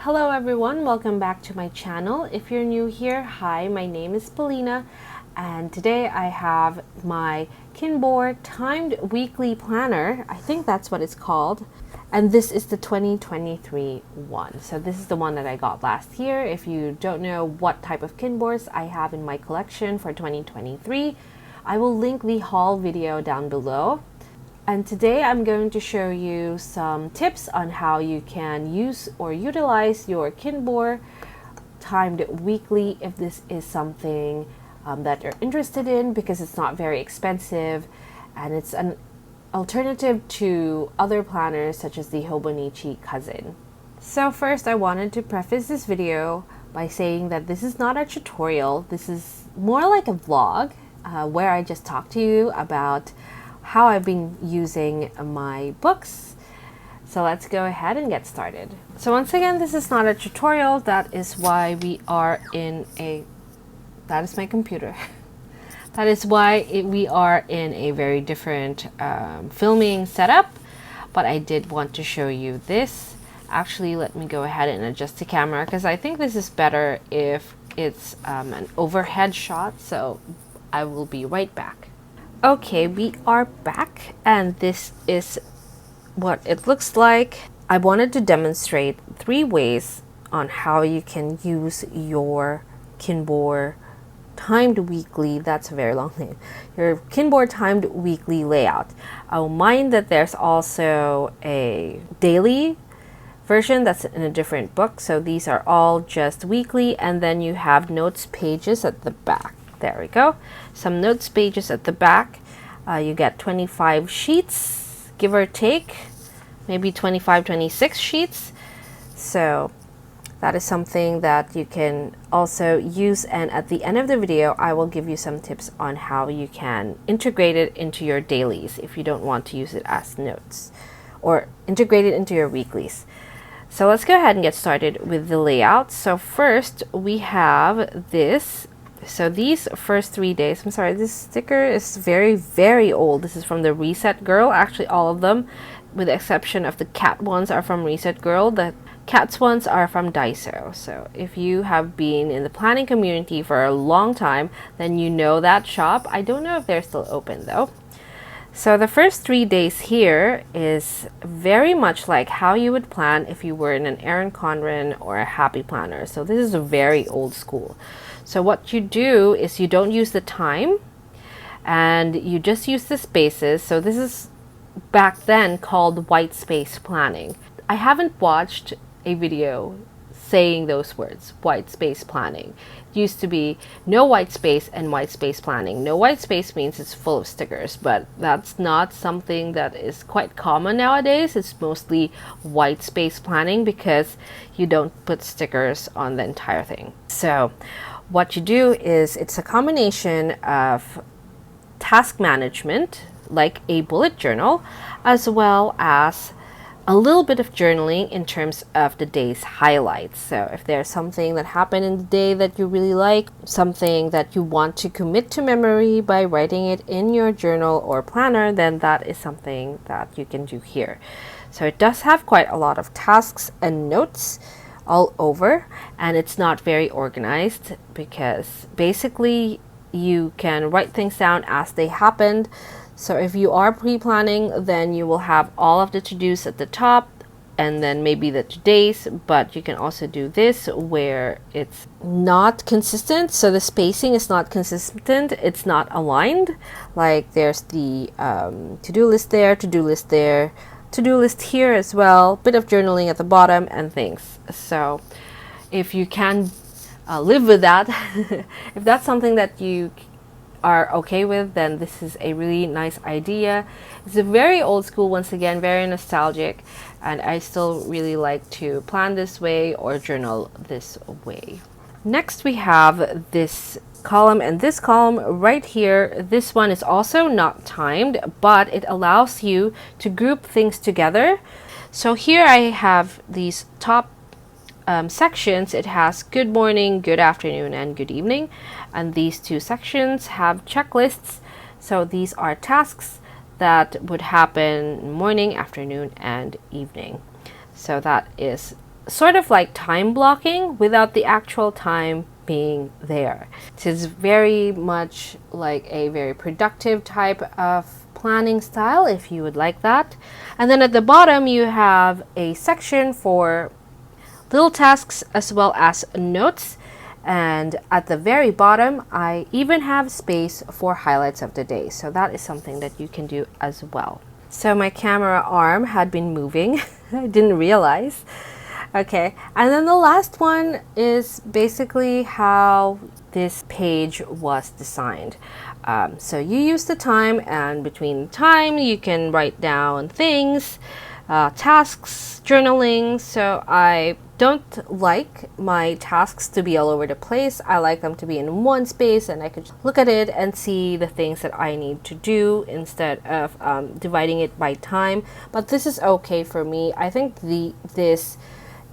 Hello everyone, welcome back to my channel. If you're new here, hi, my name is Paulina, and today I have my Kinbor Timed Weekly Planner. I think that's what it's called. And this is the 2023 one. So this is the one that I got last year. If you don't know what type of Kinbors I have in my collection for 2023, I will link the haul video down below. And today I'm going to show you some tips on how you can use or utilize your Kinbor Timed Weekly if this is something that you're interested in, because it's not very expensive and it's an alternative to other planners such as the Hobonichi Cousin. So first, I wanted to preface this video by saying that this is not a tutorial. This is more like a vlog where I just talk to you about how I've been using my books. So let's go ahead and get started. So once again, this is not a tutorial. That is why we are in a, that is my computer. That is why we are in a very different filming setup, but I did want to show you this. Actually, let me go ahead and adjust the camera because I think this is better if it's an overhead shot. So I will be right back. Okay, we are back, and this is what it looks like. I wanted to demonstrate 3 ways on how you can use your Kinbor Timed Weekly, that's a very long name, your Kinbor Timed Weekly layout. I'll mind that there's also a daily version that's in a different book, so these are all just weekly, and then you have notes pages at the back. There we go. Some notes pages at the back. You get 25 sheets, give or take, maybe 25, 26 sheets. So that is something that you can also use. And at the end of the video, I will give you some tips on how you can integrate it into your dailies if you don't want to use it as notes, or integrate it into your weeklies. So let's go ahead and get started with the layout. So first we have this. So these first 3 days, I'm sorry, this sticker is very, very old. This is from the Reset Girl. Actually, all of them, with the exception of the cat ones, are from Reset Girl. The cats ones are from Daiso. So if you have been in the planning community for a long time, then you know that shop. I don't know if they're still open though. So the first 3 days here is very much like how you would plan if you were in an Erin Condren or a Happy Planner. So this is a very old school. So what you do is you don't use the time and you just use the spaces. So this is back then called white space planning. I haven't watched a video saying those words, white space planning. It used to be no white space and white space planning. No white space means it's full of stickers, but that's not something that is quite common nowadays. It's mostly white space planning because you don't put stickers on the entire thing. So what you do is it's a combination of task management, like a bullet journal, as well as a little bit of journaling in terms of the day's highlights. So if there's something that happened in the day that you really like, something that you want to commit to memory by writing it in your journal or planner, then that is something that you can do here. So it does have quite a lot of tasks and notes all over, and it's not very organized because basically you can write things down as they happened. So if you are pre-planning, then you will have all of the to-dos at the top and then maybe the to-days, but you can also do this where it's not consistent. So the spacing is not consistent, it's not aligned. Like there's the to-do list there, to-do list there, to-do list here as well, bit of journaling at the bottom and things. So if you can live with that, if that's something that you are okay with, then this is a really nice idea. It's a very old school, once again, very nostalgic, and I still really like to plan this way or journal this way. Next we have this column, and this column right here, this one is also not timed, but it allows you to group things together. So here I have these top sections. It has good morning, good afternoon, and good evening, and these 2 sections have checklists. So these are tasks that would happen morning, afternoon, and evening. So that is sort of like time blocking without the actual time being there. It's very much like a very productive type of planning style if you would like that. And then at the bottom you have a section for little tasks as well as notes. And at the very bottom, I even have space for highlights of the day. So that is something that you can do as well. So my camera arm had been moving. I didn't realize. Okay, and then the last one is basically how this page was designed. So you use the time, and between time you can write down things, tasks, journaling. So I don't like my tasks to be all over the place. I like them to be in one space, and I could look at it and see the things that I need to do instead of dividing it by time. But this is okay for me. I think this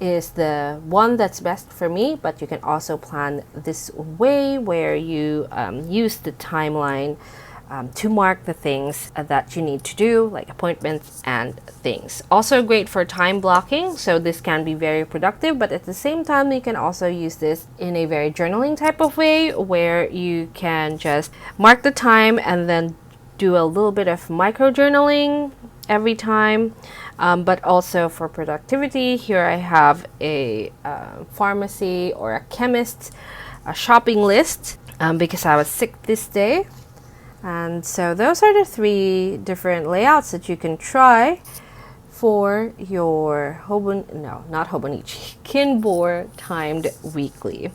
is the one that's best for me, but you can also plan this way where you use the timeline to mark the things that you need to do, like appointments and things. Also great for time blocking, so this can be very productive, but at the same time you can also use this in a very journaling type of way where you can just mark the time and then do a little bit of micro journaling every time. But also for productivity, here I have a pharmacy or a chemist shopping list because I was sick this day. And so those are the 3 different layouts that you can try for your Kinbor Timed Weekly.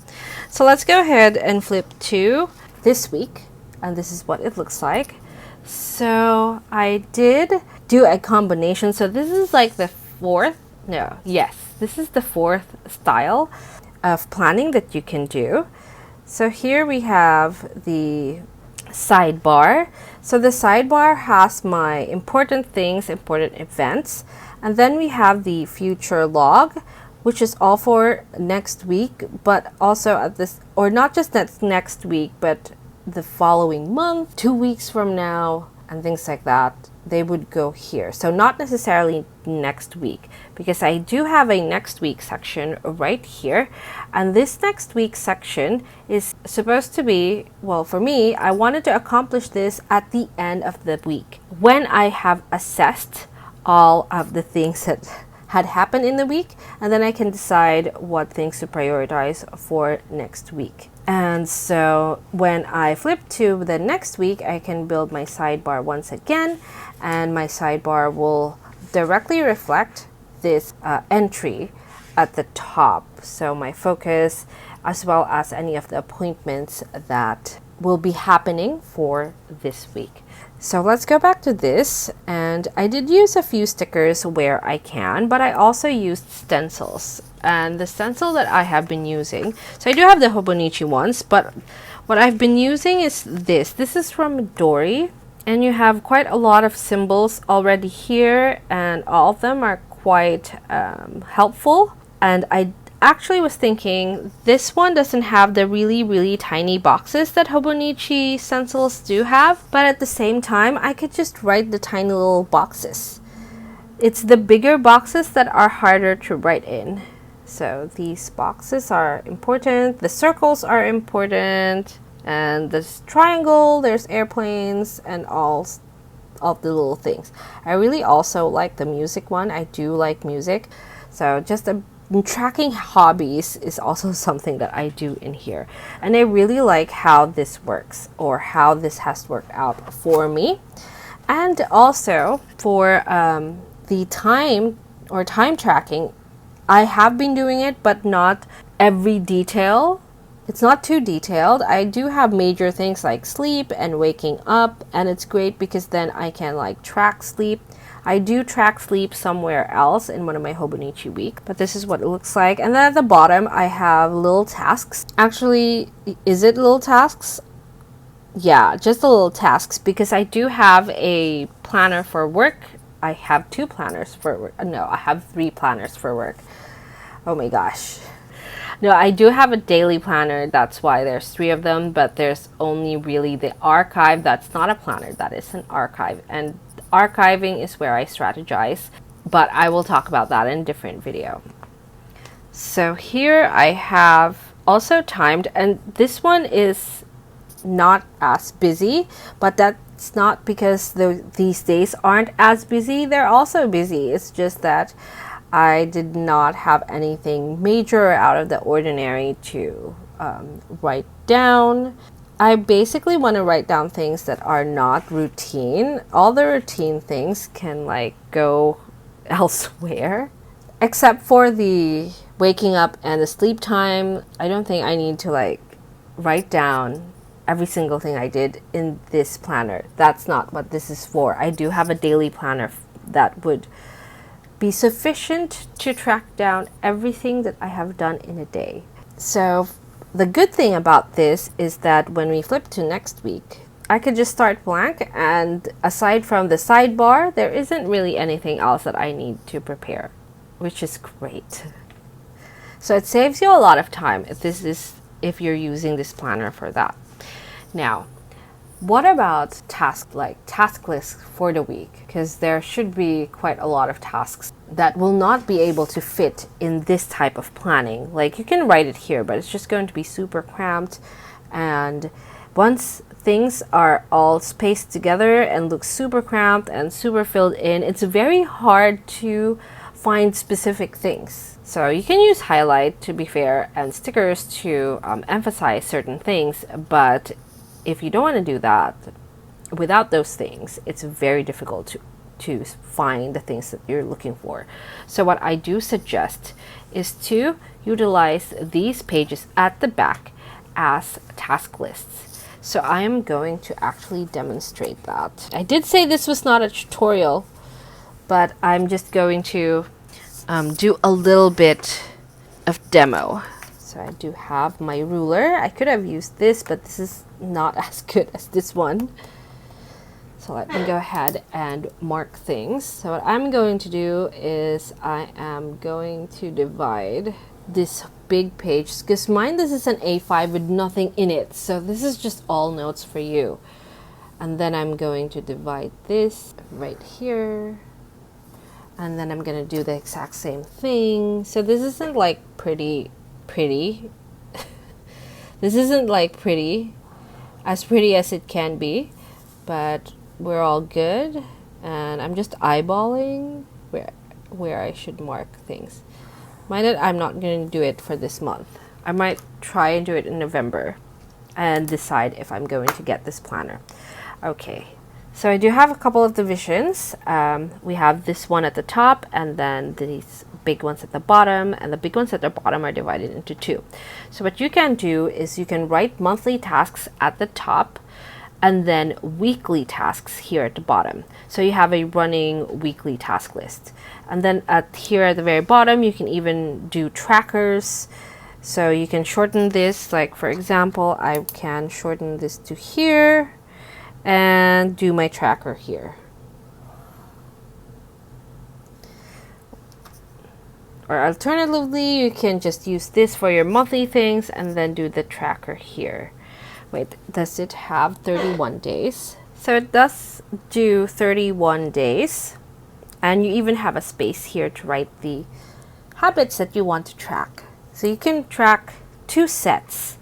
So let's go ahead and flip to this week, and this is what it looks like. So I did do a combination. So this is like the this is the 4th style of planning that you can do. So here we have the sidebar. So the sidebar has my important things, important events, and then we have the future log, which is all for next week, but also at this, or not just next week, but the following month, 2 weeks from now, and things like that. They would go here. So not necessarily next week, because I do have a next week section right here. And this next week section is supposed to be, well, for me, I wanted to accomplish this at the end of the week when I have assessed all of the things that had happened in the week, and then I can decide what things to prioritize for next week. And so when I flip to the next week, I can build my sidebar once again, and my sidebar will directly reflect this entry at the top. So my focus, as well as any of the appointments that will be happening for this week. So let's go back to this, and I did use a few stickers where I can, but I also used stencils. And the stencil that I have been using, so I do have the Hobonichi ones, but what I've been using is this. This is from Dory, and you have quite a lot of symbols already here, and all of them are quite helpful. And I actually was thinking this one doesn't have the really tiny boxes that Hobonichi stencils do have, but at the same time I could just write the tiny little boxes. It's the bigger boxes that are harder to write in. So these boxes are important, the circles are important, and this triangle, there's airplanes and all of the little things. I really also like the music one. I do like music, so just tracking hobbies is also something that I do in here. And I really like how this works, or how this has worked out for me. And also for the time or time tracking, I have been doing it, but not every detail. It's not too detailed. I do have major things like sleep and waking up, and it's great because then I can like track sleep. I do track sleep somewhere else in one of my Hobonichi week, but this is what it looks like. And then at the bottom, I have little tasks. Actually, is it little tasks? Yeah, just the little tasks, because I do have a planner for work. I have 2 planners for work. No, I have 3 planners for work. Oh my gosh. No, I do have a daily planner. That's why there's 3 of them, but there's only really the archive. That's not a planner. That is an archive. And archiving is where I strategize, but I will talk about that in a different video. So here I have also timed, and this one is not as busy, but that's not because these days aren't as busy. They're also busy. It's just that I did not have anything major out of the ordinary to write down. I basically want to write down things that are not routine. All the routine things can like go elsewhere, except for the waking up and the sleep time. I don't think I need to like write down every single thing I did in this planner. That's not what this is for. I do have a daily planner that would be sufficient to track down everything that I have done in a day. So the good thing about this is that when we flip to next week, I could just start blank, and aside from the sidebar, there isn't really anything else that I need to prepare, which is great. So it saves you a lot of time if you're using this planner for that. Now, what about task lists for the week? Because there should be quite a lot of tasks that will not be able to fit in this type of planning. Like, you can write it here, but it's just going to be super cramped. And once things are all spaced together and look super cramped and super filled in, it's very hard to find specific things. So you can use highlight, to be fair, and stickers to emphasize certain things, but if you don't want to do that, without those things, it's very difficult to find the things that you're looking for. So what I do suggest is to utilize these pages at the back as task lists. So I am going to actually demonstrate that. I did say this was not a tutorial, but I'm just going to do a little bit of demo. So I do have my ruler. I could have used this, but this is not as good as this one. So let me go ahead and mark things. So what I'm going to do is I am going to divide this big page, because mine, this is an A5 with nothing in it. So this is just all notes for you. And then I'm going to divide this right here. And then I'm going to do the exact same thing. So this isn't like pretty. This isn't like as pretty as it can be, but we're all good. And I'm just eyeballing where I should mark things. Mind that I'm not going to do it for this month. I might try and do it in November and decide if I'm going to get this planner. Okay, so I do have a couple of divisions. We have this one at the top, and then these big ones at the bottom, and the big ones at the bottom are divided into two. So what you can do is you can write monthly tasks at the top and then weekly tasks here at the bottom. So you have a running weekly task list. And then here at the very bottom, you can even do trackers. So you can shorten this, like for example, I can shorten this to here and do my tracker here. Or alternatively, you can just use this for your monthly things and then do the tracker here. Wait, does it have 31 days? So it does do 31 days. And you even have a space here to write the habits that you want to track. So you can track two sets,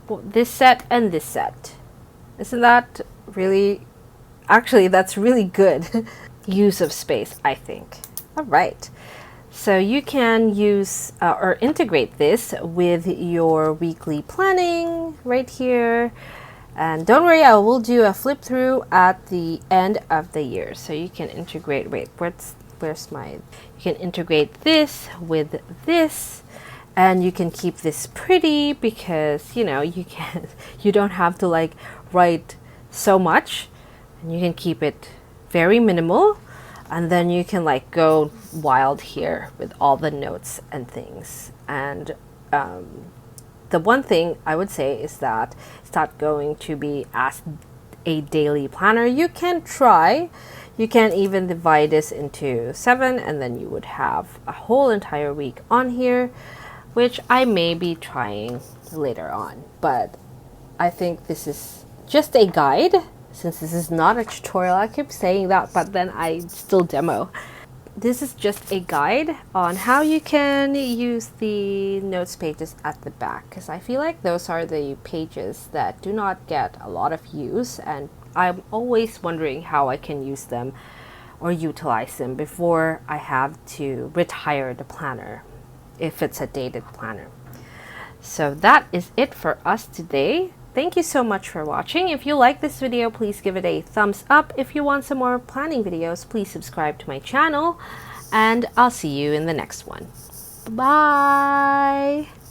this set and this set. Isn't that really, actually that's really good use of space, I think. All right. So you can use or integrate this with your weekly planning right here. And don't worry, I will do a flip through at the end of the year. So you can integrate, wait, where's my, you can integrate this with this, and you can keep this pretty because, you know, you don't have to like write so much, and you can keep it very minimal. And then you can like go wild here with all the notes and things. And the one thing I would say is that it's not going to be as a daily planner. You can try. You can even divide this into 7, and then you would have a whole entire week on here, which I may be trying later on. But I think this is just a guide. Since this is not a tutorial, I keep saying that, but then I still demo. this is just a guide on how you can use the notes pages at the back, because I feel like those are the pages that do not get a lot of use, and I'm always wondering how I can use them or utilize them before I have to retire the planner, if it's a dated planner. So that is it for us today. Thank you so much for watching. If you like this video, please give it a thumbs up. If you want some more planning videos, please subscribe to my channel, and I'll see you in the next one. Bye!